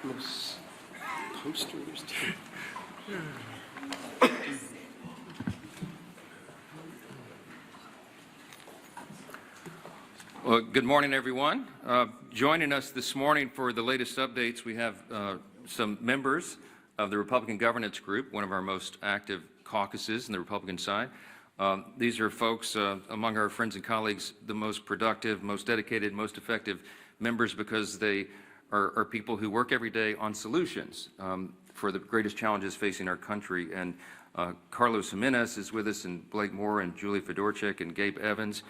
Christmas posters. Well, good morning, everyone. Joining us this morning for the latest updates, we have some members of the Republican Governance Group, one of our most active caucuses on the Republican side. These are folks among our friends and colleagues, the most productive, most dedicated, most effective members because they are people who work every day on solutions for the greatest challenges facing our country. And Carlos Jimenez is with us, and Blake Moore, and Julie Fedorchik, and Gabe Evans.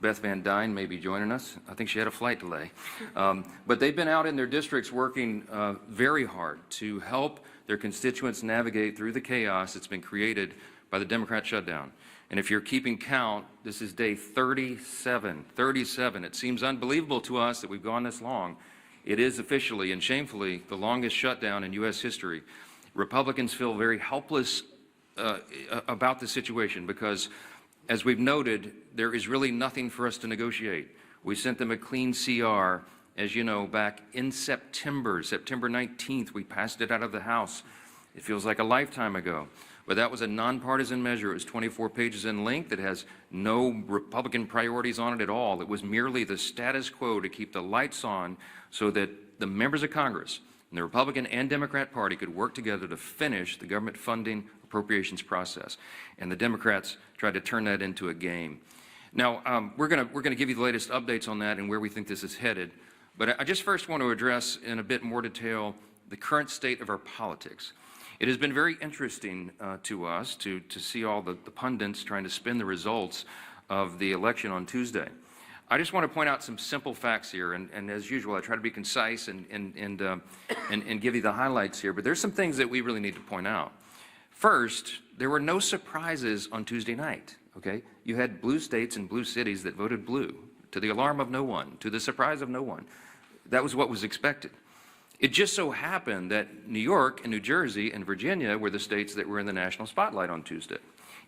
Beth Van Dyne may be joining us. I think she had a flight delay. But they've been out in their districts working very hard to help their constituents navigate through the chaos that's been created by the Democrat shutdown. And if you're keeping count, this is day 37. 37. It seems unbelievable to us that we've gone this long. It is officially and shamefully the longest shutdown in U.S. history. Republicans feel very helpless about the situation because, as we've noted, there is really nothing for us to negotiate. We sent them a clean CR, as you know, back in September 19th, we passed it out of the House. It feels like a lifetime ago. But that was a nonpartisan measure. It was 24 pages in length. It has no Republican priorities on it at all. It was merely the status quo to keep the lights on so that the members of Congress and the Republican and Democrat Party could work together to finish the government funding appropriations process. And the Democrats tried to turn that into a game. Now, we're going to give you the latest updates on that and where we think this is headed. But I just first want to address in a bit more detail the current state of our politics. It has been very interesting to us to see all the pundits trying to spin the results of the election on Tuesday. I just want to point out some simple facts here, and as usual, I try to be concise and give you the highlights here, but there's some things that we really need to point out. First, there were no surprises on Tuesday night, okay? You had blue states and blue cities that voted blue, to the alarm of no one, to the surprise of no one. That was what was expected. It just so happened that New York and New Jersey and Virginia were the states that were in the national spotlight on Tuesday.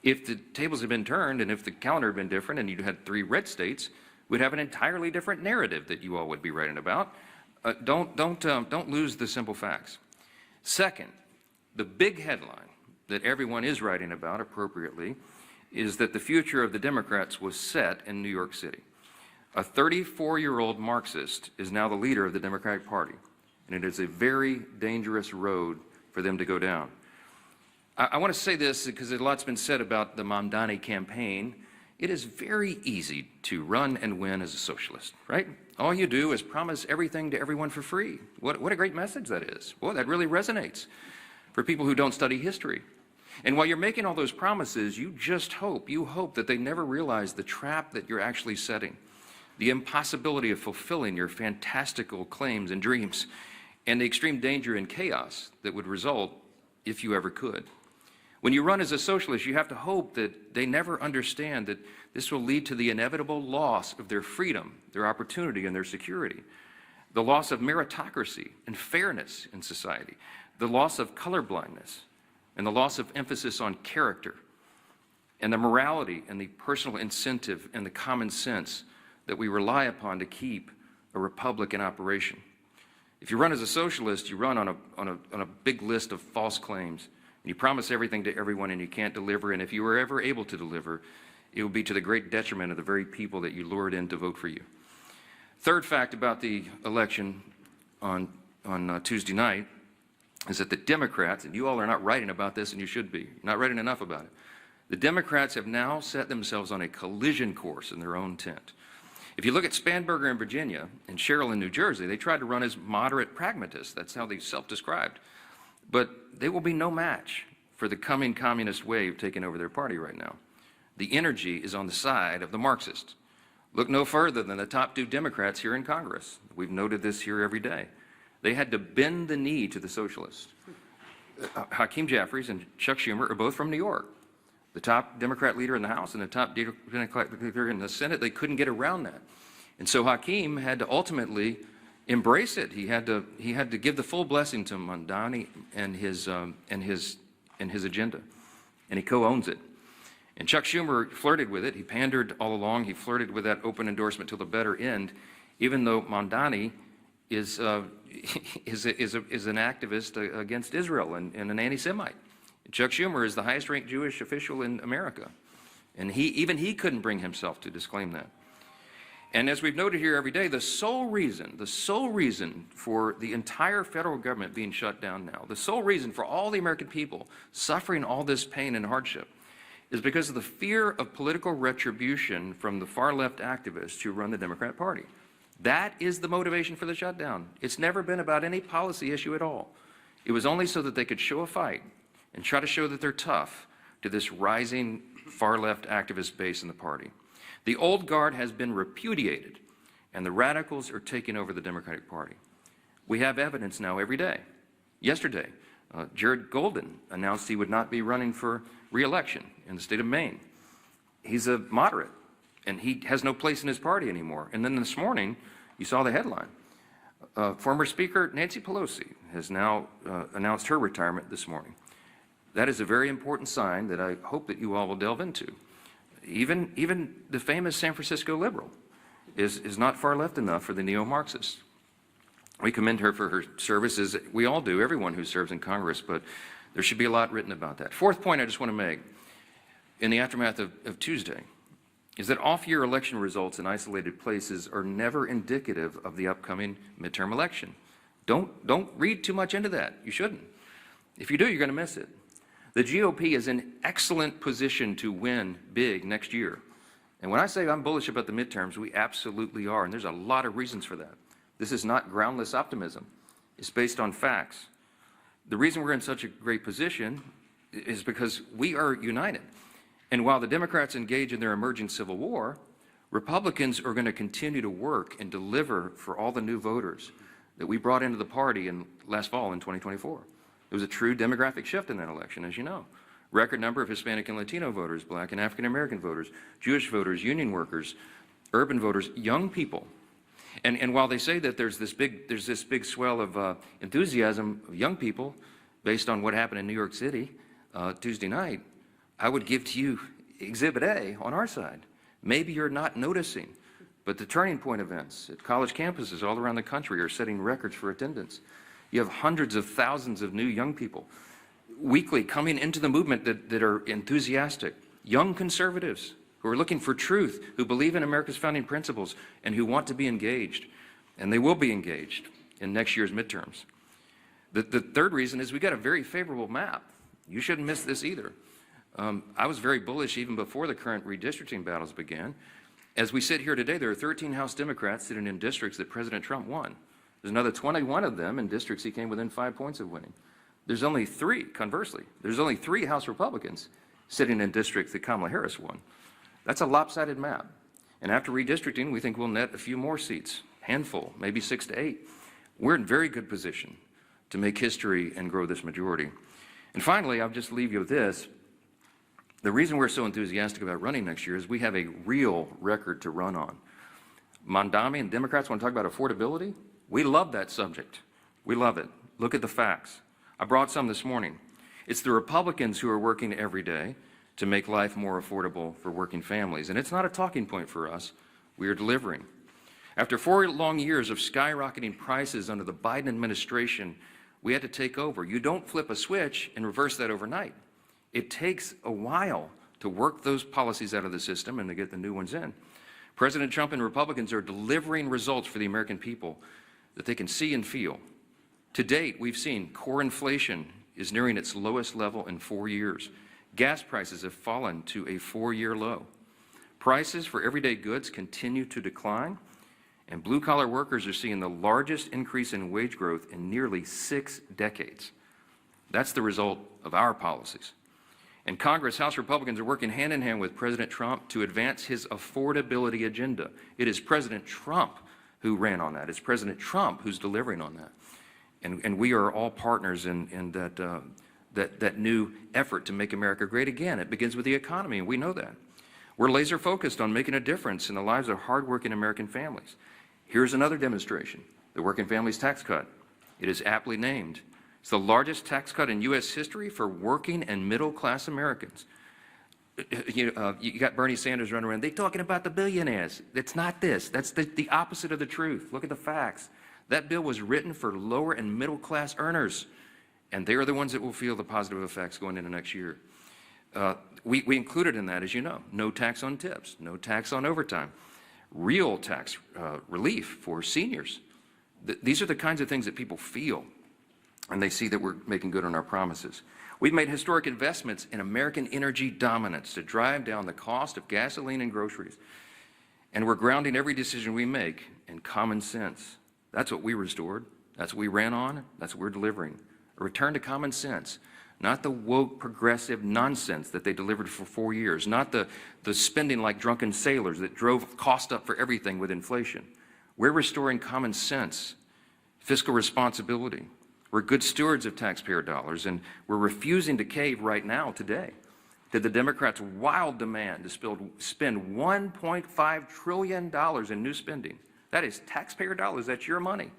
If the tables had been turned and if the calendar had been different and you had 3 red states, we'd have an entirely different narrative that you all would be writing about. Don't lose the simple facts. Second, the big headline that everyone is writing about appropriately is that the future of the Democrats was set in New York City. A 34-year-old Marxist is now the leader of the Democratic Party, and it is a very dangerous road for them to go down. I want to say this because a lot's been said about the Mamdani campaign. It is very easy to run and win as a socialist, right? All you do is promise everything to everyone for free. What a great message that is. Boy, that really resonates for people who don't study history. And while you're making all those promises, you hope that they never realize the trap that you're actually setting, the impossibility of fulfilling your fantastical claims and dreams, and the extreme danger and chaos that would result if you ever could. When you run as a socialist, you have to hope that they never understand that this will lead to the inevitable loss of their freedom, their opportunity, and their security, the loss of meritocracy and fairness in society, the loss of colorblindness, and the loss of emphasis on character, and the morality and the personal incentive and the common sense that we rely upon to keep a republic in operation. If you run as a socialist, you run on a big list of false claims, and you promise everything to everyone and you can't deliver, and if you were ever able to deliver, it will be to the great detriment of the very people that you lured in to vote for you. Third fact about the election on Tuesday night is that the Democrats, and you all are not writing about this, and you should be, you're not writing enough about it, the Democrats have now set themselves on a collision course in their own tent. If you look at Spanberger in Virginia and Sherrill in New Jersey, they tried to run as moderate pragmatists. That's how they self-described. But they will be no match for the coming communist wave taking over their party right now. The energy is on the side of the Marxists. Look no further than the top 2 Democrats here in Congress. We've noted this here every day. They had to bend the knee to the socialists. Hakeem Jeffries and Chuck Schumer are both from New York. The top Democrat leader in the House and the top Democrat leader in the Senate, they couldn't get around that. And so Hakeem had to ultimately embrace it. He had to give the full blessing to Mamdani and his agenda. And he co-owns it. And Chuck Schumer flirted with it. He pandered all along. He flirted with that open endorsement till the better end, even though Mamdani is is an activist against Israel and an anti-Semite. Chuck Schumer is the highest-ranked Jewish official in America, and even he couldn't bring himself to disclaim that. And as we've noted here every day, the sole reason for the entire federal government being shut down now, the sole reason for all the American people suffering all this pain and hardship is because of the fear of political retribution from the far-left activists who run the Democrat Party. That is the motivation for the shutdown. It's never been about any policy issue at all. It was only so that they could show a fight and try to show that they're tough to this rising far-left activist base in the party. The old guard has been repudiated, and the radicals are taking over the Democratic Party. We have evidence now every day. Yesterday, Jared Golden announced he would not be running for re-election in the state of Maine. He's a moderate, and he has no place in his party anymore. And then this morning, you saw the headline. Former Speaker Nancy Pelosi has now announced her retirement this morning. That is a very important sign that I hope that you all will delve into. Even the famous San Francisco liberal is not far left enough for the neo-Marxists. We commend her for her services. We all do, everyone who serves in Congress, but there should be a lot written about that. Fourth point I just want to make in the aftermath of Tuesday is that off-year election results in isolated places are never indicative of the upcoming midterm election. Don't read too much into that. You shouldn't. If you do, you're going to miss it. The GOP is in excellent position to win big next year. And when I say I'm bullish about the midterms, we absolutely are, and there's a lot of reasons for that. This is not groundless optimism. It's based on facts. The reason we're in such a great position is because we are united. And while the Democrats engage in their emerging civil war, Republicans are going to continue to work and deliver for all the new voters that we brought into the party last fall in 2024. There was a true demographic shift in that election, as you know. Record number of Hispanic and Latino voters, Black and African American voters, Jewish voters, union workers, urban voters, young people. And while they say that there's this big swell of enthusiasm of young people based on what happened in New York City Tuesday night, I would give to you Exhibit A on our side. Maybe you're not noticing, but the Turning Point events at college campuses all around the country are setting records for attendance. You have hundreds of thousands of new young people weekly coming into the movement that are enthusiastic, young conservatives who are looking for truth, who believe in America's founding principles, and who want to be engaged. And they will be engaged in next year's midterms. The third reason is we got a very favorable map. You shouldn't miss this either. I was very bullish even before the current redistricting battles began. As we sit here today, there are 13 House Democrats sitting in districts that President Trump won. There's another 21 of them in districts he came within 5 points of winning. There's only 3, conversely, there's only 3 House Republicans sitting in districts that Kamala Harris won. That's a lopsided map. And after redistricting, we think we'll net a few more seats, handful, maybe 6 to 8. We're in very good position to make history and grow this majority. And finally, I'll just leave you with this. The reason we're so enthusiastic about running next year is we have a real record to run on. Mondami and Democrats want to talk about affordability. We love that subject. We love it. Look at the facts. I brought some this morning. It's the Republicans who are working every day to make life more affordable for working families. And it's not a talking point for us. We are delivering. After 4 long years of skyrocketing prices under the Biden administration, we had to take over. You don't flip a switch and reverse that overnight. It takes a while to work those policies out of the system and to get the new ones in. President Trump and Republicans are delivering results for the American people that they can see and feel. To date, we've seen core inflation is nearing its lowest level in 4 years. Gas prices have fallen to a 4-year low. Prices for everyday goods continue to decline, and blue-collar workers are seeing the largest increase in wage growth in nearly 6 decades. That's the result of our policies. And Congress, House Republicans are working hand in hand with President Trump to advance his affordability agenda. It is President Trump who ran on that. It's President Trump who's delivering on that. And we are all partners in that new effort to make America great again. It begins with the economy, and we know that. We're laser focused on making a difference in the lives of hardworking American families. Here's another demonstration, the Working Families Tax Cut. It is aptly named. It's the largest tax cut in U.S. history for working and middle-class Americans. You got Bernie Sanders running around, they're talking about the billionaires. It's not this. That's the opposite of the truth. Look at the facts. That bill was written for lower and middle class earners, and they are the ones that will feel the positive effects going into next year. We included in that, as you know, no tax on tips, no tax on overtime, real tax relief for seniors. These are the kinds of things that people feel, and they see that we're making good on our promises. We've made historic investments in American energy dominance to drive down the cost of gasoline and groceries. And we're grounding every decision we make in common sense. That's what we restored. That's what we ran on. That's what we're delivering. A return to common sense, not the woke progressive nonsense that they delivered for 4 years, not the spending like drunken sailors that drove cost up for everything with inflation. We're restoring common sense, fiscal responsibility. We're good stewards of taxpayer dollars, and we're refusing to cave right now, today, to the Democrats' wild demand to spend $1.5 trillion in new spending. That is taxpayer dollars, that's your money,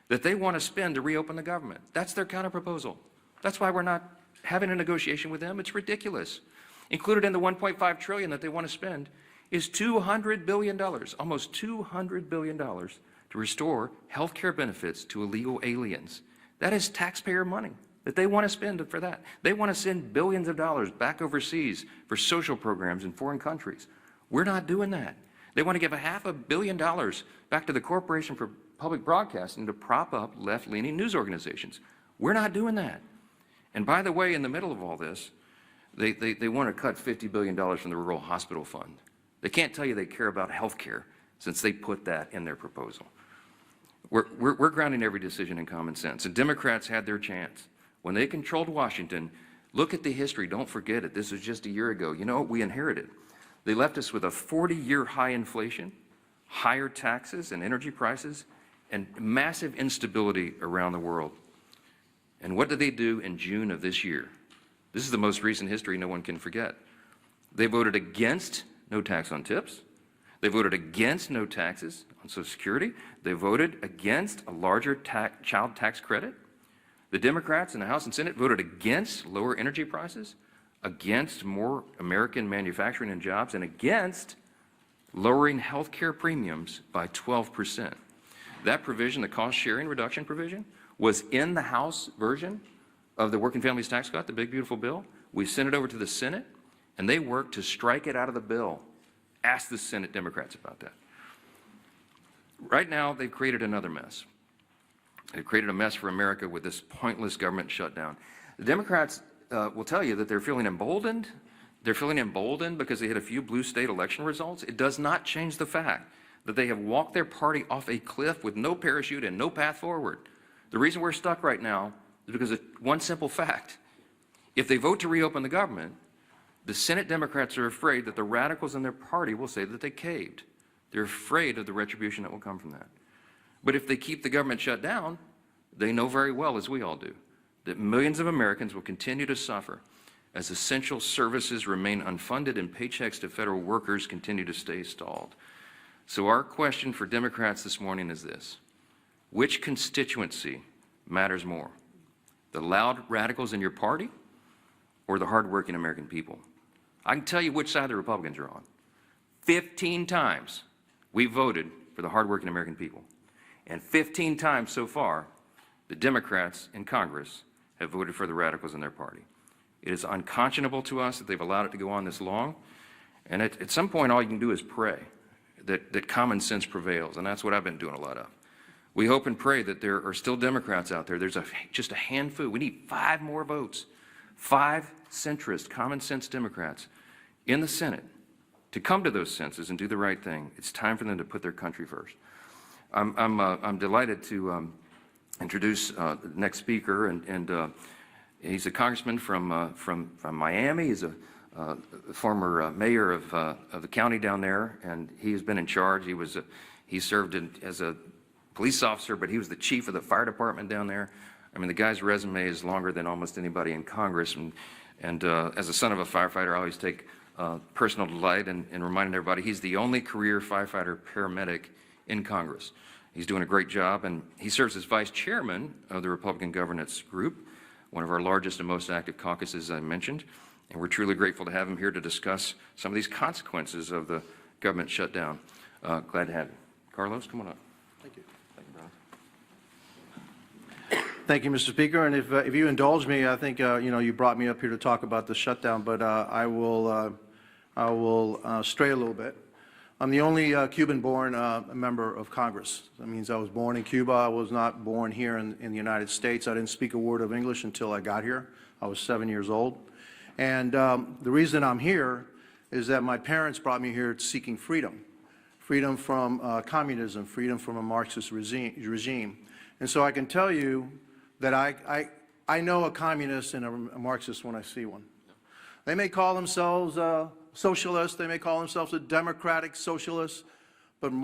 that they want to spend to reopen the government. That's their counterproposal. That's why we're not having a negotiation with them. It's ridiculous. Included in the $1.5 trillion that they want to spend is $200 billion, almost $200 billion, to restore health care benefits to illegal aliens. That is taxpayer money that they want to spend for that. They want to send billions of dollars back overseas for social programs in foreign countries. We're not doing that. They want to give $500 million back to the Corporation for Public Broadcasting to prop up left-leaning news organizations. We're not doing that. And by the way, in the middle of all this, they want to cut $50 billion from the Rural Hospital Fund. They can't tell you they care about health care since they put that in their proposal. We're grounding every decision in common sense. And Democrats had their chance. When they controlled Washington, look at the history. Don't forget it. This was just a year ago. You know what we inherited? They left us with a 40-year high inflation, higher taxes and energy prices, and massive instability around the world. And what did they do in June of this year? This is the most recent history no one can forget. They voted against no tax on tips. They voted against no taxes on Social Security. They voted against a larger child tax credit. The Democrats in the House and Senate voted against lower energy prices, against more American manufacturing and jobs, and against lowering health care premiums by 12%. That provision, the cost sharing reduction provision, was in the House version of the Working Families Tax Cut, the big beautiful bill. We sent it over to the Senate, and they worked to strike it out of the bill. Ask the Senate Democrats about that. Right now, they've created another mess. They've created a mess for America with this pointless government shutdown. The Democrats will tell you that they're feeling emboldened. They're feeling emboldened because they had a few blue state election results. It does not change the fact that they have walked their party off a cliff with no parachute and no path forward. The reason we're stuck right now is because of one simple fact. If they vote to reopen the government, the Senate Democrats are afraid that the radicals in their party will say that they caved. They're afraid of the retribution that will come from that. But if they keep the government shut down, they know very well, as we all do, that millions of Americans will continue to suffer as essential services remain unfunded and paychecks to federal workers continue to stay stalled. So our question for Democrats this morning is this: which constituency matters more? The loud radicals in your party or the hardworking American people? I can tell you which side the Republicans are on. 15 times we voted for the hardworking American people. And 15 times so far, the Democrats in Congress have voted for the radicals in their party. It is unconscionable to us that they've allowed it to go on this long. And at some point, all you can do is pray that common sense prevails. And that's what I've been doing a lot of. We hope and pray that there are still Democrats out there. There's just a handful. We need 5 more votes. 5 centrist, common sense Democrats in the Senate to come to those senses and do the right thing. It's time for them to put their country first. I'm delighted to introduce the next speaker, and he's a congressman from Miami. He's a former mayor of the county down there, and he has been in charge. He served as a police officer, but he was the chief of the fire department down there. I mean, the guy's resume is longer than almost anybody in Congress, and as a son of a firefighter, I always take personal delight in reminding everybody he's the only career firefighter paramedic in Congress. He's doing a great job, and he serves as vice chairman of the Republican Governance Group, one of our largest and most active caucuses I mentioned, and we're truly grateful to have him here to discuss some of these consequences of the government shutdown. Glad to have you. Carlos, come on up. Thank you. Thank you, brother. Thank you, Mr. Speaker. And if you indulge me, I think you brought me up here to talk about the shutdown, but I will stray a little bit. I'm the only Cuban-born member of Congress. That means I was born in Cuba. I was not born here in the United States. I didn't speak a word of English until I got here. I was 7 years old. And the reason I'm here is that my parents brought me here seeking freedom. Freedom from communism, freedom from a Marxist regime. And so I can tell you that I know a communist and a Marxist when I see one. They may call themselves socialists, they may call themselves a democratic socialist, but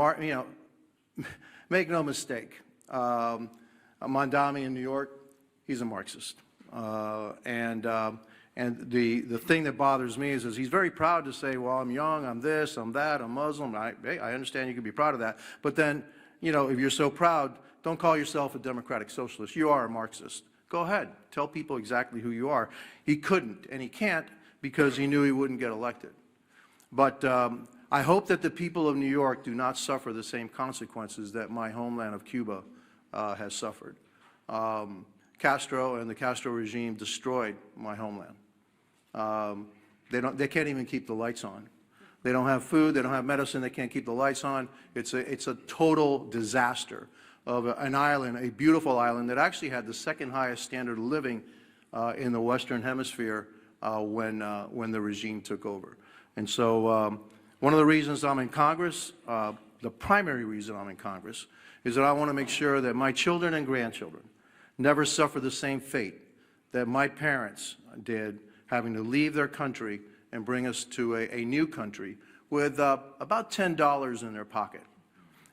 make no mistake, Mondami in New York, he's a Marxist. And the thing that bothers me is he's very proud to say, well, I'm young, I'm this, I'm that, I'm Muslim. Hey, I understand you can be proud of that. But then, if you're so proud, don't call yourself a democratic socialist. You are a Marxist. Go ahead. Tell people exactly who you are. He couldn't, and he can't because he knew he wouldn't get elected. But I hope that the people of New York do not suffer the same consequences that my homeland of Cuba has suffered. Castro and the Castro regime destroyed my homeland. They can't even keep the lights on. They don't have food, they don't have medicine, they can't keep the lights on. It's a total disaster of an island, a beautiful island that actually had the second highest standard of living in the Western Hemisphere when the regime took over. And so one of the reasons I'm in Congress, the primary reason I'm in Congress, is that I want to make sure that my children and grandchildren never suffer the same fate that my parents did, having to leave their country and bring us to a new country with about $10 in their pocket.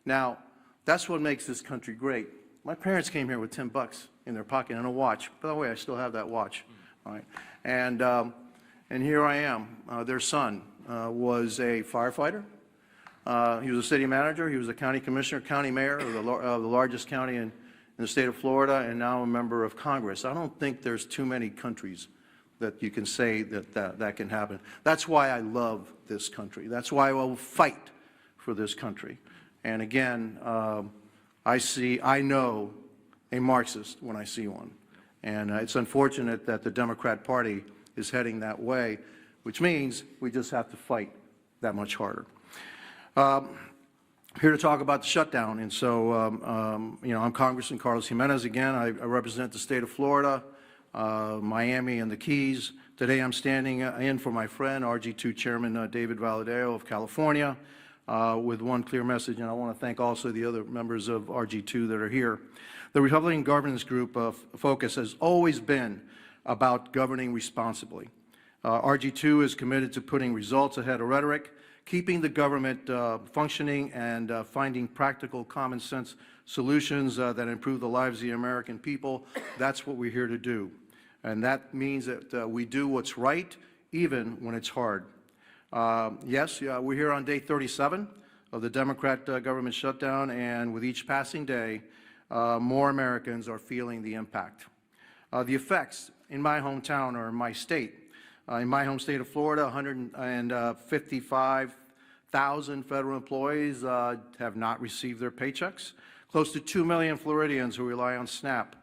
Now, that's what makes this country great. My parents came here with 10 bucks in their pocket and a watch. By the way, I still have that watch. All right. And here I am. Their son was a firefighter. He was a city manager. He was a county commissioner, county mayor of the largest county in the state of Florida, and now a member of Congress. I don't think there's too many countries that you can say that can happen. That's why I love this country. That's why I will fight for this country. And again, I know a Marxist when I see one. And it's unfortunate that the Democrat Party is heading that way, which means we just have to fight that much harder. Here to talk about the shutdown. And so, I'm Congressman Carlos Jimenez again. I represent the state of Florida, Miami, and the Keys. Today I'm standing in for my friend, RG2 Chairman David Valadao of California, with one clear message, and I want to thank also the other members of RG2 that are here. The Republican Governance Group focus has always been about governing responsibly. RG2 is committed to putting results ahead of rhetoric, keeping the government functioning, and finding practical, common sense solutions that improve the lives of the American people. That's what we're here to do. And that means that we do what's right, even when it's hard. Yes, we're here on day 37 of the Democrat government shutdown, and with each passing day, more Americans are feeling the impact. The effects in my hometown or in my state, in my home state of Florida, 155,000 federal employees have not received their paychecks. Close to 2 million Floridians who rely on SNAP,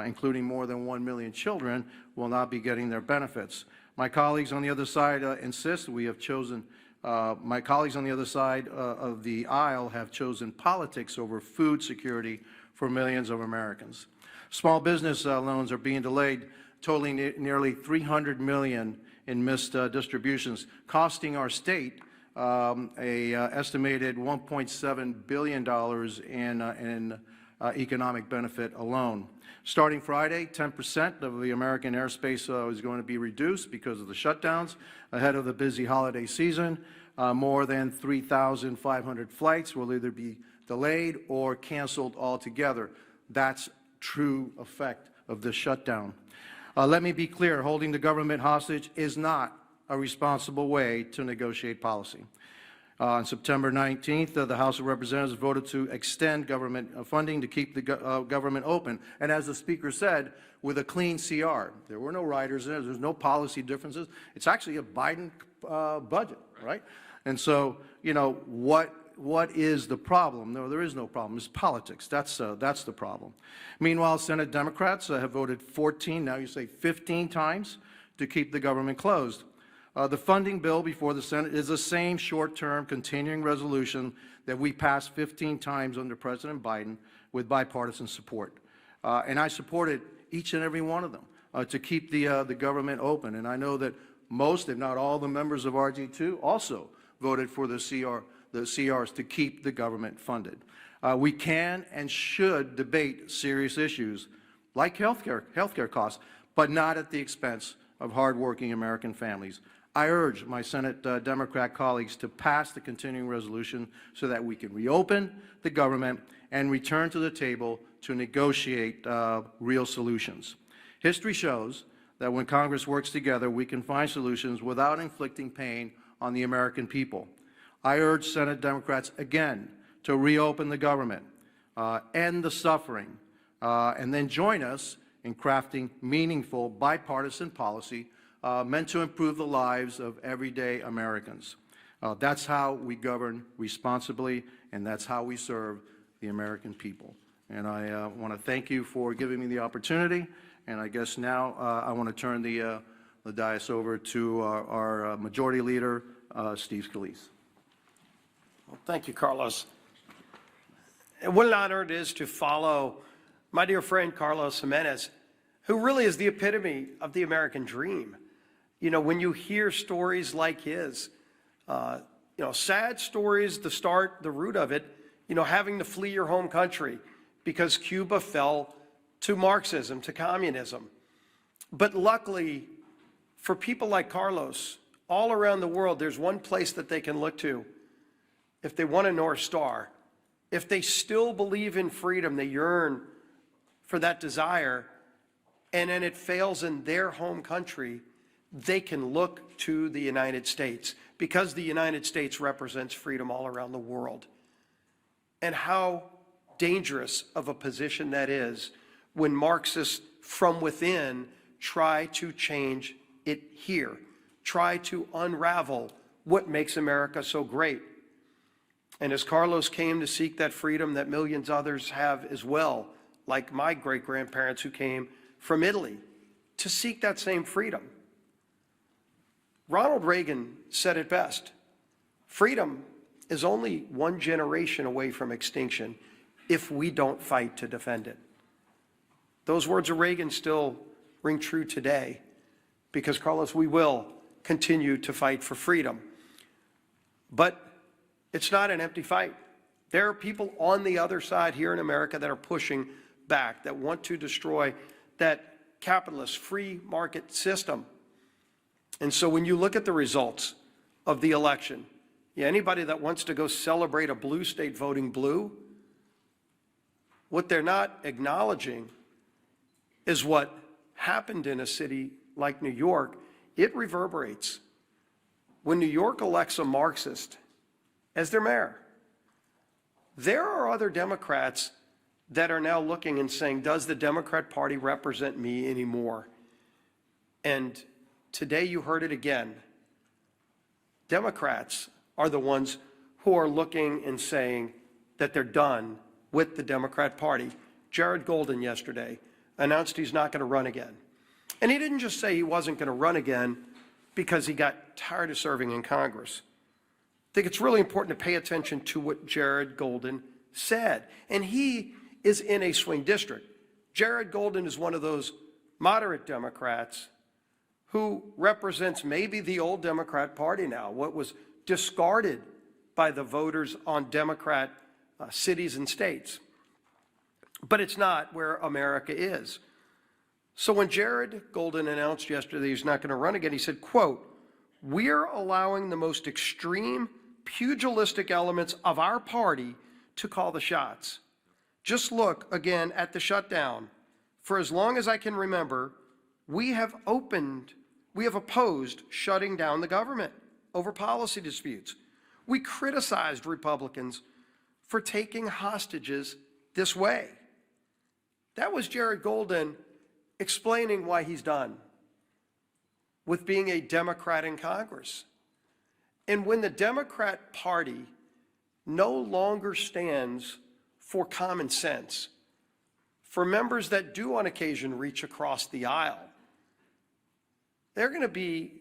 including more than 1 million children, will not be getting their benefits. My colleagues on the other side insist we have chosen, my colleagues on the other side of the aisle have chosen politics over food security for millions of Americans. Small business loans are being delayed, totaling nearly $300 million in missed distributions, costing our state an estimated $1.7 billion in economic benefit alone. Starting Friday, 10% of the American airspace is going to be reduced because of the shutdowns ahead of the busy holiday season. More than 3,500 flights will either be delayed or canceled altogether. That's true effect of this shutdown. Let me be clear, holding the government hostage is not a responsible way to negotiate policy. On September 19th, the House of Representatives voted to extend government funding to keep the government open. And as the Speaker said, with a clean CR. There were no riders in it. There's no policy differences. It's actually a Biden budget, right? And so, what what is the problem? No, there is no problem. It's politics. That's the problem. Meanwhile, Senate Democrats have voted 14, now you say 15 times to keep the government closed. The funding bill before the Senate is the same short-term continuing resolution that we passed 15 times under President Biden with bipartisan support. And I supported each and every one of them to keep the government open. And I know that most, if not all, the members of RG2 also voted for the CRs to keep the government funded. We can and should debate serious issues like healthcare costs, but not at the expense of hardworking American families. I urge my Senate Democrat colleagues to pass the continuing resolution so that we can reopen the government and return to the table to negotiate real solutions. History shows that when Congress works together, we can find solutions without inflicting pain on the American people. I urge Senate Democrats again to reopen the government, end the suffering, and then join us in crafting meaningful bipartisan policy meant to improve the lives of everyday Americans. That's how we govern responsibly, and that's how we serve the American people. And I want to thank you for giving me the opportunity. And I guess now I want to turn the dais over to our Majority Leader, Steve Scalise. Well, thank you, Carlos. And what an honor it is to follow my dear friend Carlos Jimenez, who really is the epitome of the American dream. You know, when you hear stories like his, sad stories, the root of it, having to flee your home country because Cuba fell to Marxism, to communism. But luckily, for people like Carlos, all around the world, there's one place that they can look to if they want a North Star. If they still believe in freedom, they yearn for that desire, and then it fails in their home country, they can look to the United States, because the United States represents freedom all around the world. And how dangerous of a position that is when Marxists from within try to change it here, try to unravel what makes America so great. And as Carlos came to seek that freedom that millions others have as well, like my great-grandparents who came from Italy to seek that same freedom. Ronald Reagan said it best: freedom is only one generation away from extinction if we don't fight to defend it. Those words of Reagan still ring true today because, Carlos, we will continue to fight for freedom. But it's not an empty fight. There are people on the other side here in America that are pushing back, that want to destroy that capitalist free market system. And so when you look at the results of the election, anybody that wants to go celebrate a blue state voting blue, what they're not acknowledging is what happened in a city like New York. It reverberates. When New York elects a Marxist as their mayor, there are other Democrats that are now looking and saying, does the Democrat Party represent me anymore? And today you heard it again. Democrats are the ones who are looking and saying that they're done with the Democrat Party. Jared Golden yesterday announced he's not going to run again. And he didn't just say he wasn't going to run again because he got tired of serving in Congress. I think it's really important to pay attention to what Jared Golden said. And he is in a swing district. Jared Golden is one of those moderate Democrats who represents maybe the old Democrat Party now, what was discarded by the voters on Democrat cities and states. But it's not where America is. So when Jared Golden announced yesterday he's not going to run again, he said, quote, "We're allowing the most extreme pugilistic elements of our party to call the shots. Just look again at the shutdown. For as long as I can remember, we have opposed shutting down the government over policy disputes. We criticized Republicans for taking hostages this way." That was Jared Golden explaining why he's done with being a Democrat in Congress. And when the Democrat Party no longer stands for common sense, for members that do on occasion reach across the aisle. They're going to be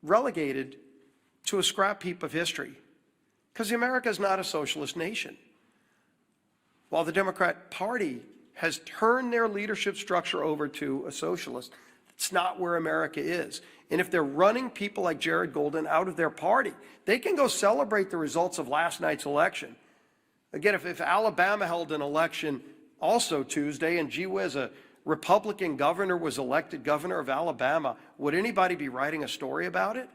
relegated to a scrap heap of history, because America is not a socialist nation. While the Democrat Party has turned their leadership structure over to a socialist, it's not where America is. And if they're running people like Jared Golden out of their party, they can go celebrate the results of last night's election. Again, if Alabama held an election also Tuesday, and gee whiz, a Republican governor was elected governor of Alabama, would anybody be writing a story about it?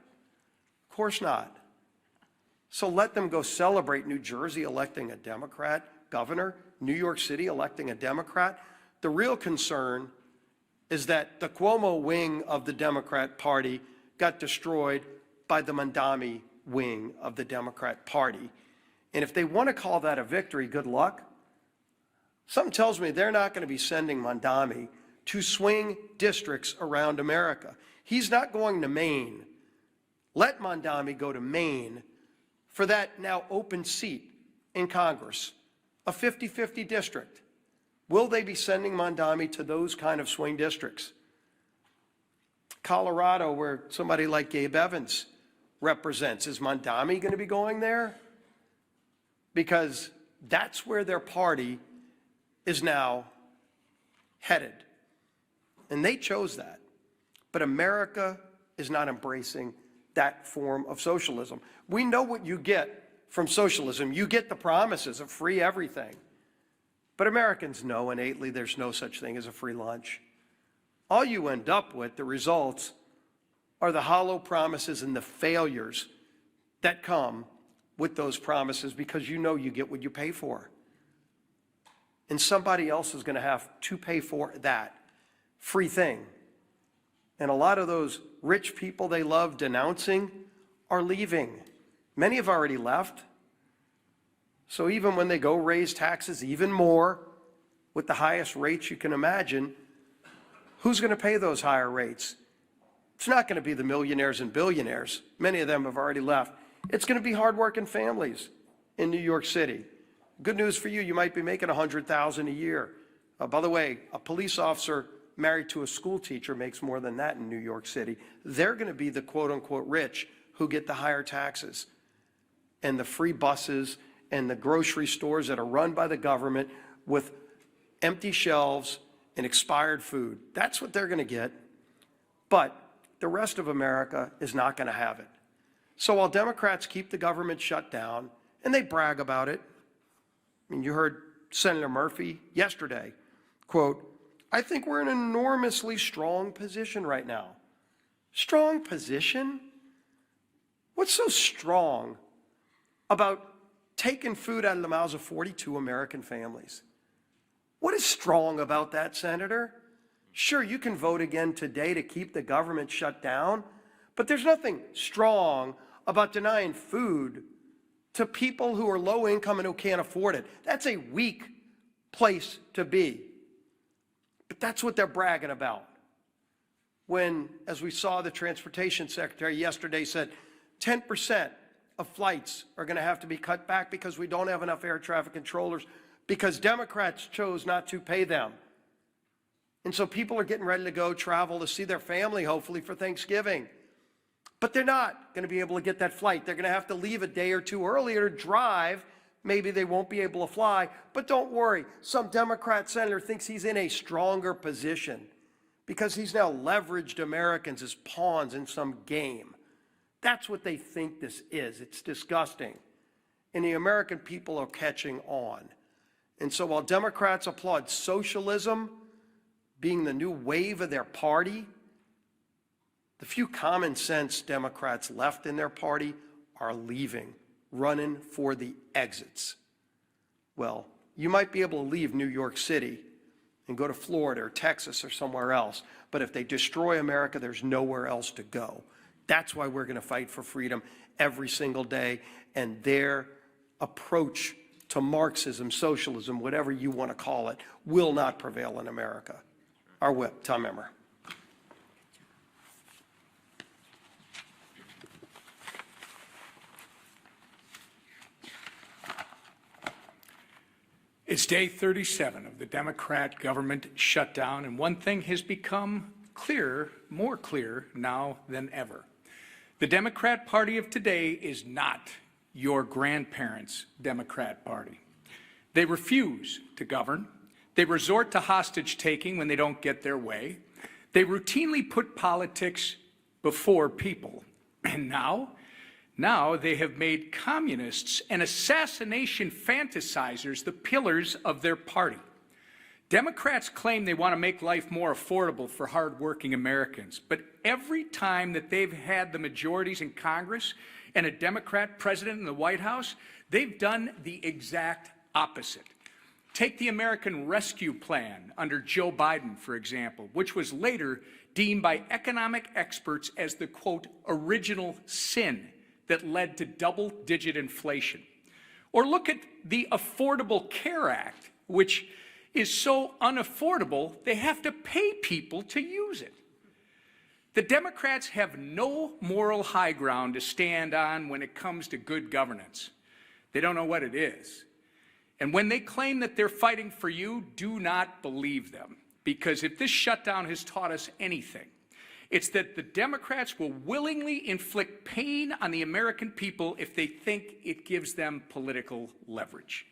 Of course not. So let them go celebrate New Jersey electing a Democrat governor, New York City electing a Democrat. The real concern is that the Cuomo wing of the Democrat Party got destroyed by the Mondami wing of the Democrat Party. And if they want to call that a victory, good luck. Something tells me they're not going to be sending Mondami to swing districts around America. He's not going to Maine. Let Mondami go to Maine for that now open seat in Congress, a 50-50 district. Will they be sending Mondami to those kind of swing districts? Colorado, where somebody like Gabe Evans represents, is Mondami going to be going there? Because that's where their party is now headed. And they chose that. But America is not embracing that form of socialism. We know what you get from socialism. You get the promises of free everything. But Americans know innately there's no such thing as a free lunch. All you end up with, the results, are the hollow promises and the failures that come with those promises, because you know you get what you pay for. And somebody else is going to have to pay for that free thing. And a lot of those rich people they love denouncing are leaving. Many have already left. So even when they go raise taxes even more, with the highest rates you can imagine, who's going to pay those higher rates? It's not going to be the millionaires and billionaires. Many of them have already left. It's going to be hardworking families in New York City. Good news for you, you might be making $100,000 a year. By the way, a police officer married to a school teacher makes more than that in New York City. They're going to be the quote-unquote rich who get the higher taxes and the free buses and the grocery stores that are run by the government with empty shelves and expired food. That's what they're going to get. But the rest of America is not going to have it. So while Democrats keep the government shut down, and they brag about it, I mean, you heard Senator Murphy yesterday, quote, "I think we're in an enormously strong position right now." Strong position? What's so strong about taking food out of the mouths of 42 American families? What is strong about that, Senator? Sure, you can vote again today to keep the government shut down, but there's nothing strong about denying food to people who are low income and who can't afford it. That's a weak place to be. But that's what they're bragging about. When, as we saw, the Transportation Secretary yesterday said 10% of flights are going to have to be cut back because we don't have enough air traffic controllers because Democrats chose not to pay them. And so people are getting ready to go travel to see their family, hopefully, for Thanksgiving. But they're not going to be able to get that flight. They're going to have to leave a day or two earlier to drive. Maybe they won't be able to fly. But don't worry. Some Democrat senator thinks he's in a stronger position because he's now leveraged Americans as pawns in some game. That's what they think this is. It's disgusting. And the American people are catching on. And so while Democrats applaud socialism being the new wave of their party, the few common sense Democrats left in their party are leaving, running for the exits. Well, you might be able to leave New York City and go to Florida or Texas or somewhere else, but if they destroy America, there's nowhere else to go. That's why we're going to fight for freedom every single day, and their approach to Marxism, socialism, whatever you want to call it, will not prevail in America. Our whip, Tom Emmer. It's day 37 of the Democrat government shutdown, and one thing has become clearer, more clear now than ever. The Democrat Party of today is not your grandparents' Democrat Party. They refuse to govern. They resort to hostage-taking when they don't get their way. They routinely put politics before people. And now they have made communists and assassination fantasizers the pillars of their party. Democrats claim they want to make life more affordable for hardworking Americans, but every time that they've had the majorities in Congress and a Democrat president in the White House, they've done the exact opposite. Take the American Rescue Plan under Joe Biden, for example, which was later deemed by economic experts as the, quote, original sin that led to double-digit inflation. Or look at the Affordable Care Act, which is so unaffordable, they have to pay people to use it. The Democrats have no moral high ground to stand on when it comes to good governance. They don't know what it is. And when they claim that they're fighting for you, do not believe them. Because if this shutdown has taught us anything, it's that the Democrats will willingly inflict pain on the American people if they think it gives them political leverage.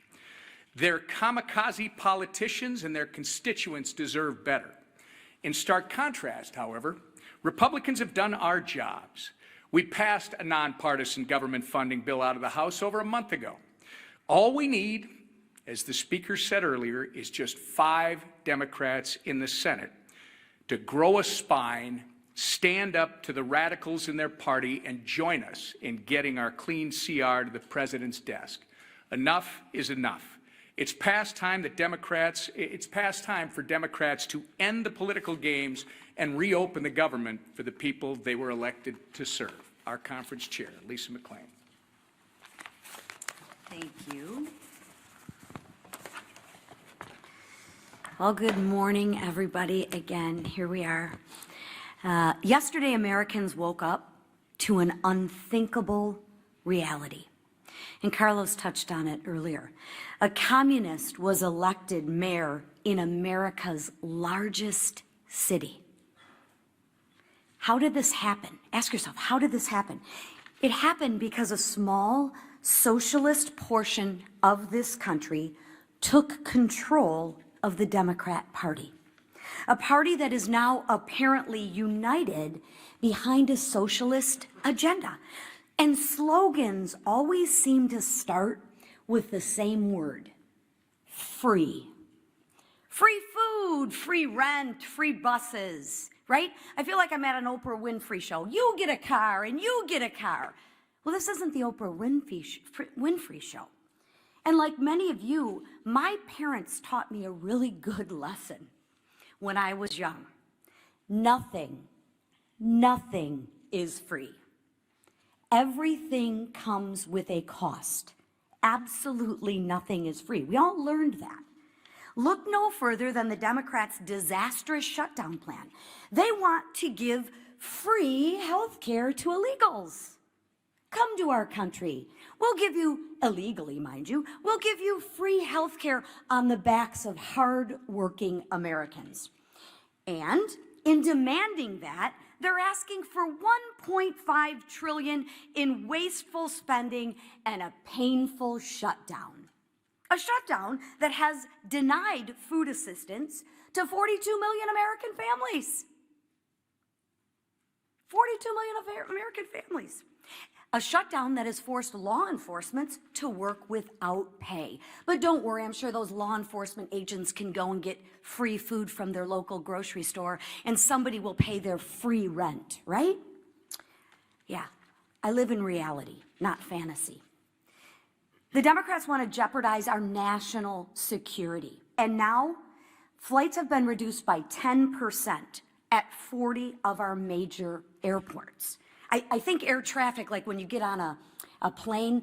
Their kamikaze politicians and their constituents deserve better. In stark contrast, however, Republicans have done our jobs. We passed a nonpartisan government funding bill out of the House over a month ago. All we need, as the Speaker said earlier, is just 5 Democrats in the Senate to grow a spine, stand up to the radicals in their party, and join us in getting our clean CR to the president's desk. Enough is enough. It's past time for Democrats to end the political games and reopen the government for the people they were elected to serve. Our conference chair, Lisa McClain. Thank you. Well, good morning, everybody. Again, here we are. Yesterday, Americans woke up to an unthinkable reality. And Carlos touched on it earlier. A communist was elected mayor in America's largest city. How did this happen? Ask yourself, how did this happen? It happened because a small socialist portion of this country took control of the Democrat Party. A party that is now apparently united behind a socialist agenda. And slogans always seem to start with the same word: free. Free food, free rent, free buses, right? I feel like I'm at an Oprah Winfrey show. You get a car and you get a car. Well, this isn't the Oprah Winfrey show. And like many of you, my parents taught me a really good lesson when I was young. Nothing is free. Everything comes with a cost. Absolutely nothing is free. We all learned that. Look no further than the Democrats' disastrous shutdown plan. They want to give free health care to illegals. Come to our country. We'll give you, illegally, mind you, we'll give you free health care on the backs of hard-working Americans. And in demanding that, they're asking for $1.5 trillion in wasteful spending and a painful shutdown. A shutdown that has denied food assistance to 42 million American families. 42 million American families. A shutdown that has forced law enforcement to work without pay. But don't worry, I'm sure those law enforcement agents can go and get free food from their local grocery store, and somebody will pay their free rent, right? Yeah, I live in reality, not fantasy. The Democrats want to jeopardize our national security. And now, flights have been reduced by 10% at 40 of our major airports. I think air traffic, like when you get on a plane,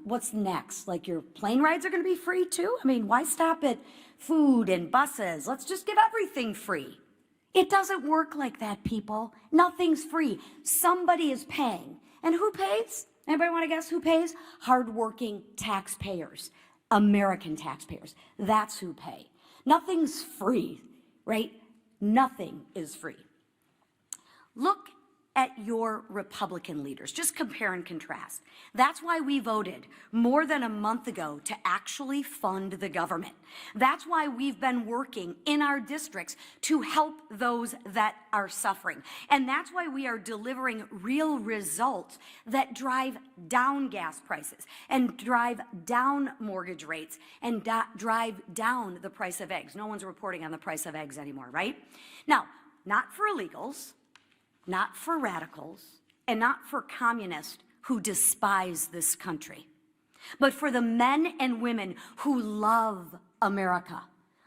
what's next? Like your plane rides are going to be free too? I mean, why stop at food and buses? Let's just give everything free. It doesn't work like that, people. Nothing's free. Somebody is paying. And who pays? Anybody want to guess who pays? Hardworking taxpayers. American taxpayers. That's who pay. Nothing's free, right? Nothing is free. Look at your Republican leaders. Just compare and contrast. That's why we voted more than a month ago to actually fund the government. That's why we've been working in our districts to help those that are suffering. And that's why we are delivering real results that drive down gas prices and drive down mortgage rates and drive down the price of eggs. No one's reporting on the price of eggs anymore, right? Now, not for illegals, not for radicals, and not for communists who despise this country, but for the men and women who love America,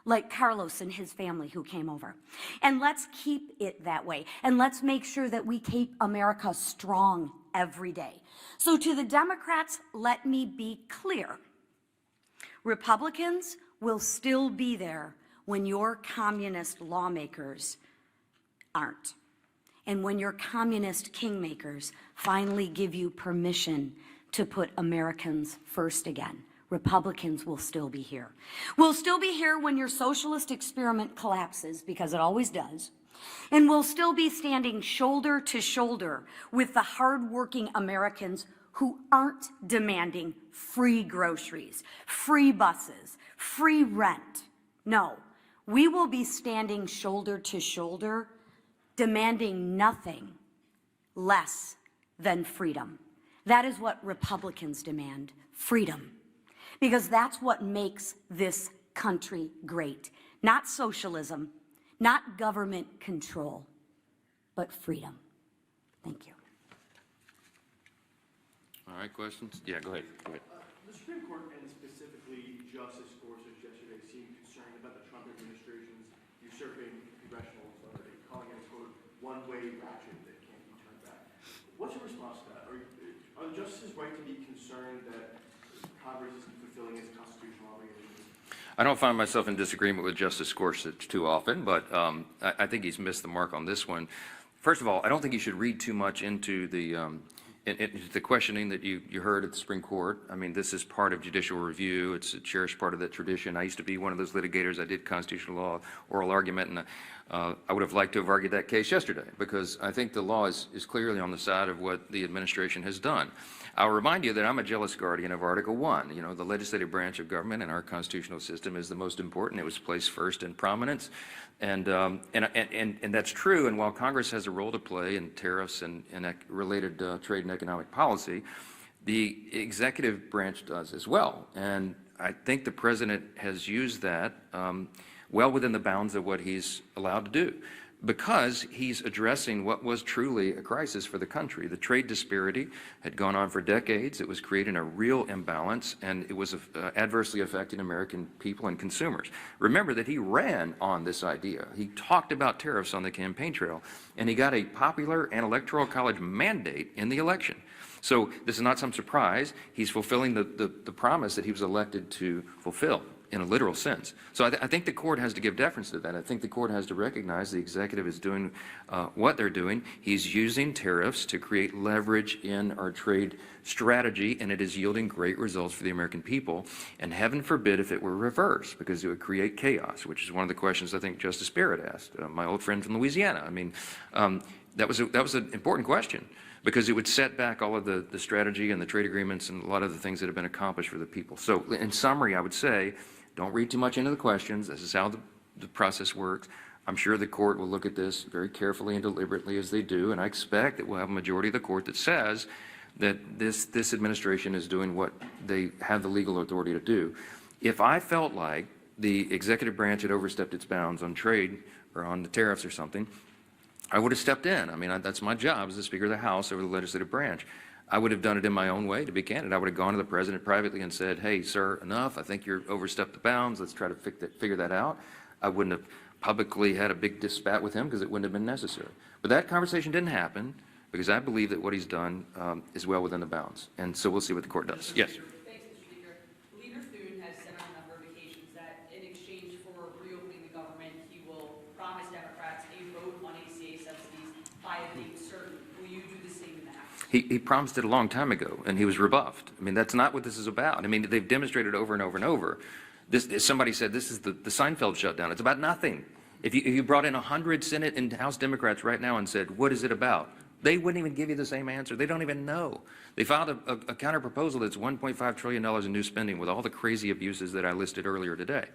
like Carlos and his family who came over. And let's keep it that way, and let's make sure that we keep America strong every day. So to the Democrats, let me be clear. Republicans will still be there when your communist lawmakers aren't. And when your communist kingmakers finally give you permission to put Americans first again, Republicans will still be here. We'll still be here when your socialist experiment collapses, because it always does. And we'll still be standing shoulder to shoulder with the hardworking Americans who aren't demanding free groceries, free buses, free rent. No, we will be standing shoulder to shoulder demanding nothing less than freedom. That is what Republicans demand, freedom. Because that's what makes this country great. Not socialism, not government control, but freedom. Thank you. All right, questions? Yeah, go ahead. Go ahead. The Supreme Court, and specifically Justice Gorsuch yesterday, seemed concerned about the Trump administration's usurping congressional authority, calling it a, quote, one-way ratchet that can't be turned back. What's your response to that? Are the justices right to be concerned that Congress isn't fulfilling its constitutional obligations? I don't find myself in disagreement with Justice Gorsuch too often, but I think he's missed the mark on this one. First of all, I don't think you should read too much into the questioning that you heard at the Supreme Court. I mean, this is part of judicial review. It's a cherished part of that tradition. I used to be one of those litigators. I did constitutional law, oral argument, and I would have liked to have argued that case yesterday, because I think the law is clearly on the side of what the administration has done. I'll remind you that I'm a jealous guardian of Article 1. You know, the legislative branch of government in our constitutional system is the most important. It was placed first in prominence. And that's true. And while Congress has a role to play in tariffs and related trade and economic policy, the executive branch does as well. And I think the president has used that well within the bounds of what he's allowed to do, because he's addressing what was truly a crisis for the country. The trade disparity had gone on for decades. It was creating a real imbalance, and it was adversely affecting American people and consumers. Remember that he ran on this idea. He talked about tariffs on the campaign trail, and he got a popular and electoral college mandate in the election. So this is not some surprise. He's fulfilling the promise that he was elected to fulfill, in a literal sense. So I think the court has to give deference to that. I think the court has to recognize the executive is doing what they're doing. He's using tariffs to create leverage in our trade strategy, and it is yielding great results for the American people. And heaven forbid if it were reversed, because it would create chaos, which is one of the questions I think Justice Barrett asked, my old friend from Louisiana. I mean, that was an important question, because it would set back all of the strategy and the trade agreements and a lot of the things that have been accomplished for the people. So in summary, I would say, don't read too much into the questions. This is how the process works. I'm sure the court will look at this very carefully and deliberately, as they do, and I expect that we'll have a majority of the court that says that this administration is doing what they have the legal authority to do. If I felt like the executive branch had overstepped its bounds on trade or on the tariffs or something, I would have stepped in. I mean, that's my job as the Speaker of the House over the legislative branch. I would have done it in my own way, to be candid. I would have gone to the president privately and said, hey, sir, enough. I think you're overstepped the bounds. Let's try to figure that out. I wouldn't have publicly had a big spat with him, because it wouldn't have been necessary. But that conversation didn't happen, because I believe that what he's done is well within the bounds. And so we'll see what the court does. Yes? Thanks, Mr. Speaker. Leader Thune has said on a number of occasions that in exchange for reopening the government, he will promise Democrats a vote on ACA subsidies by a date certain. Will you do the same now? He promised it a long time ago, and he was rebuffed. I mean, that's not what this is about. I mean, they've demonstrated over and over and over. Somebody said this is the Seinfeld shutdown. It's about nothing. If you brought in 100 Senate and House Democrats right now and said, what is it about? They wouldn't even give you the same answer. They don't even know. They filed a counter proposal that's $1.5 trillion in new spending with all the crazy abuses that I listed earlier today.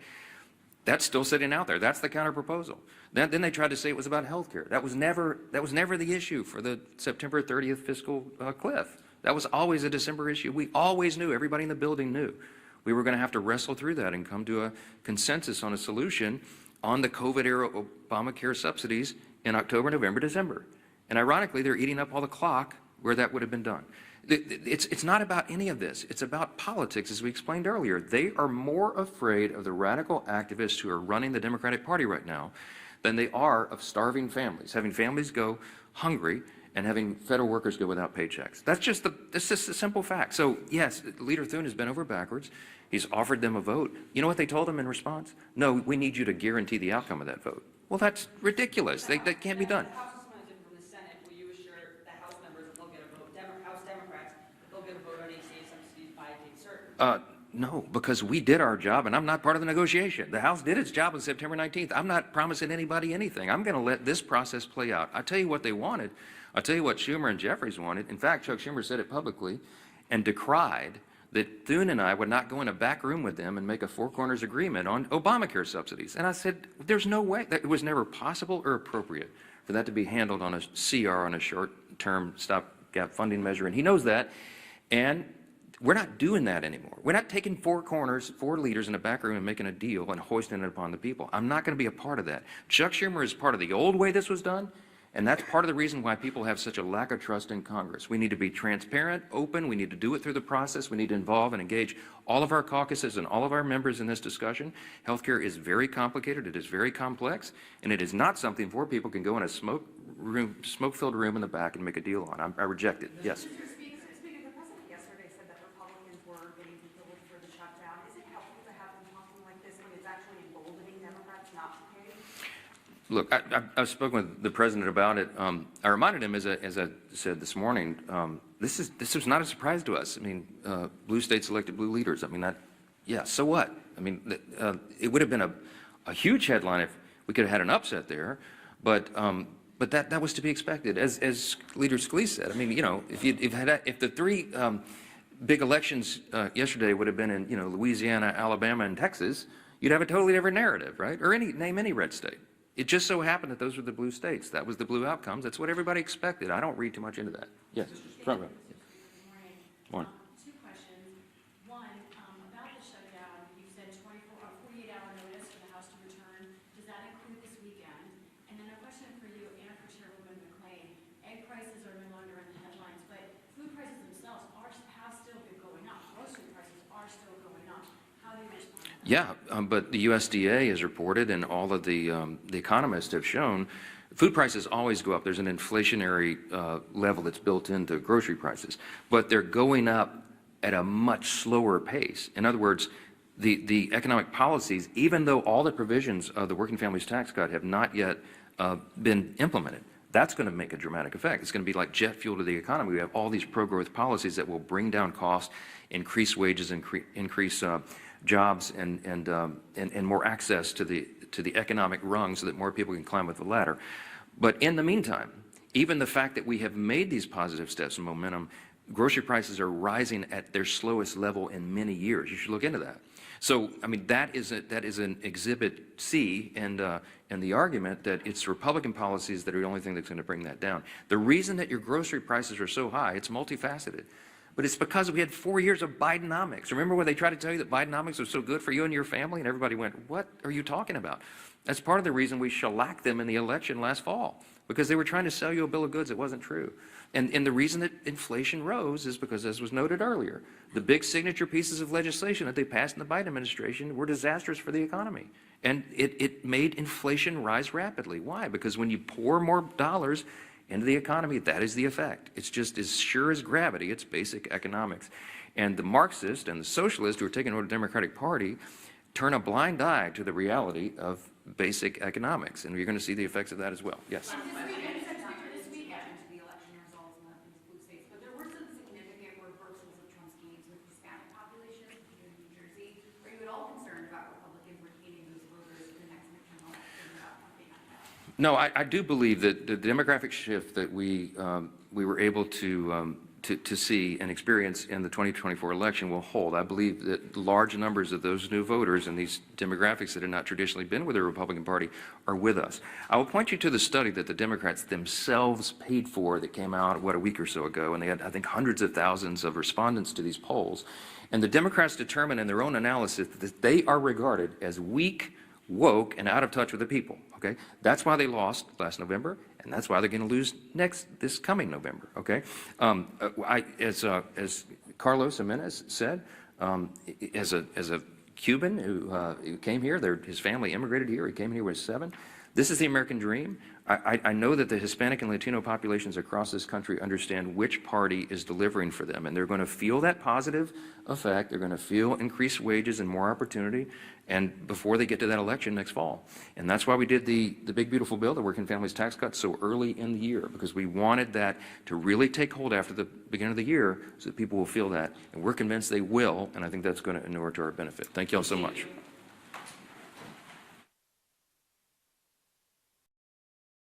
That's still sitting out there. That's the counter proposal. Then they tried to say it was about health care. That was never the issue for the September 30th fiscal cliff. That was always a December issue. We always knew, everybody in the building knew, we were going to have to wrestle through that and come to a consensus on a solution on the COVID-era Obamacare subsidies in October, November, December. And ironically, they're eating up all the clock where that would have been done. It's not about any of this. It's about politics, as we explained earlier. They are more afraid of the radical activists who are running the Democratic Party right now than they are of starving families, having families go hungry and having federal workers go without paychecks. That's just a simple fact. So yes, Leader Thune has been over backwards. He's offered them a vote. You know what they told him in response? No, we need you to guarantee the outcome of that vote. Well, that's ridiculous. That can't be done. No, because we did our job, and I'm not part of the negotiation. The House did its job on September 19th. I'm not promising anybody anything. I'm going to let this process play out. I'll tell you what they wanted. I'll tell you what Schumer and Jeffries wanted. In fact, Chuck Schumer said it publicly and decried that Thune and I would not go in a back room with them and make a four corners agreement on Obamacare subsidies. And I said, there's no way. That it was never possible or appropriate for that to be handled on a CR, on a short-term stopgap funding measure. And he knows that. And we're not doing that anymore. We're not taking four corners, four leaders in a back room and making a deal and hoisting it upon the people. I'm not going to be a part of that. Chuck Schumer is part of the old way this was done, and that's part of the reason why people have such a lack of trust in Congress. We need to be transparent, open. We need to do it through the process. We need to involve and engage all of our caucuses and all of our members in this discussion. Healthcare is very complicated. It is very complex, and it is not something four people can go in a smoke-filled room in the back and make a deal on. I reject it. Yes. Look, I've spoken with the president about it. I reminded him, as I said this morning, this was not a surprise to us. I mean, blue states elected blue leaders. I mean, yeah, so what? I mean, it would have been a huge headline if we could have had an upset there, but that was to be expected. As Leader Scalise said, I mean, you know, if the three big elections yesterday would have been in, you know, Louisiana, Alabama, and Texas, you'd have a totally different narrative, right? Or name any red state. It just so happened that those were the blue states. That was the blue outcomes. That's what everybody expected. I don't read too much into that. Yes, front row. Morning. Two questions. One, about the shutdown, you said 48-hour notice for the House to return. Does that include this weekend? And then a question for you and for Chairwoman McClain. Egg prices are no longer in the headlines, but food prices themselves have still been going up. Grocery prices are still going up. How do you respond? Yeah, but the USDA has reported, and all of the economists have shown, food prices always go up. There's an inflationary level that's built into grocery prices, but they're going up at a much slower pace. In other words, the economic policies, even though all the provisions of the Working Families Tax Cut have not yet been implemented, that's going to make a dramatic effect. It's going to be like jet fuel to the economy. We have all these pro-growth policies that will bring down costs, increase wages, increase jobs, and more access to the economic rung so that more people can climb up the ladder. But in the meantime, even the fact that we have made these positive steps and momentum, grocery prices are rising at their slowest level in many years. You should look into that. So, I mean, that is an exhibit C, and the argument that it's Republican policies that are the only thing that's going to bring that down. The reason that your grocery prices are so high, it's multifaceted. But it's because we had 4 years of Bidenomics. Remember when they tried to tell you that Bidenomics was so good for you and your family, and everybody went, what are you talking about? That's part of the reason we shellacked them in the election last fall, because they were trying to sell you a bill of goods that wasn't true. And the reason that inflation rose is because, as was noted earlier, the big signature pieces of legislation that they passed in the Biden administration were disastrous for the economy. And it made inflation rise rapidly. Why? Because when you pour more dollars into the economy, that is the effect. It's just as sure as gravity. It's basic economics. And the Marxists and the socialists who are taking over the Democratic Party turn a blind eye to the reality of basic economics. And you're going to see the effects of that as well. Yes? This weekend, the election results in these blue states, but there No, I do believe that the demographic shift that we were able to see and experience in the 2024 election will hold. I believe that large numbers of those new voters and these demographics that have not traditionally been with the Republican Party are with us. I will point you to the study that the Democrats themselves paid for that came out, a week or so ago, and they had, I think, hundreds of thousands of respondents to these polls. And the Democrats determined in their own analysis that they are regarded as weak, woke, and out of touch with the people, okay? That's why they lost last November, and that's why they're going to lose this coming November, okay? As Carlos Jimenez said, as a Cuban who came here, his family immigrated here, he came here when he was 7. This is the American dream. I know that the Hispanic and Latino populations across this country understand which party is delivering for them, and they're going to feel that positive effect. They're going to feel increased wages and more opportunity, and before they get to that election next fall. And that's why we did the big, beautiful bill, the Working Families Tax Cut, so early in the year, because we wanted that to really take hold after the beginning of the year so that people will feel that. And we're convinced they will, and I think that's going to inure to our benefit. Thank you all so much.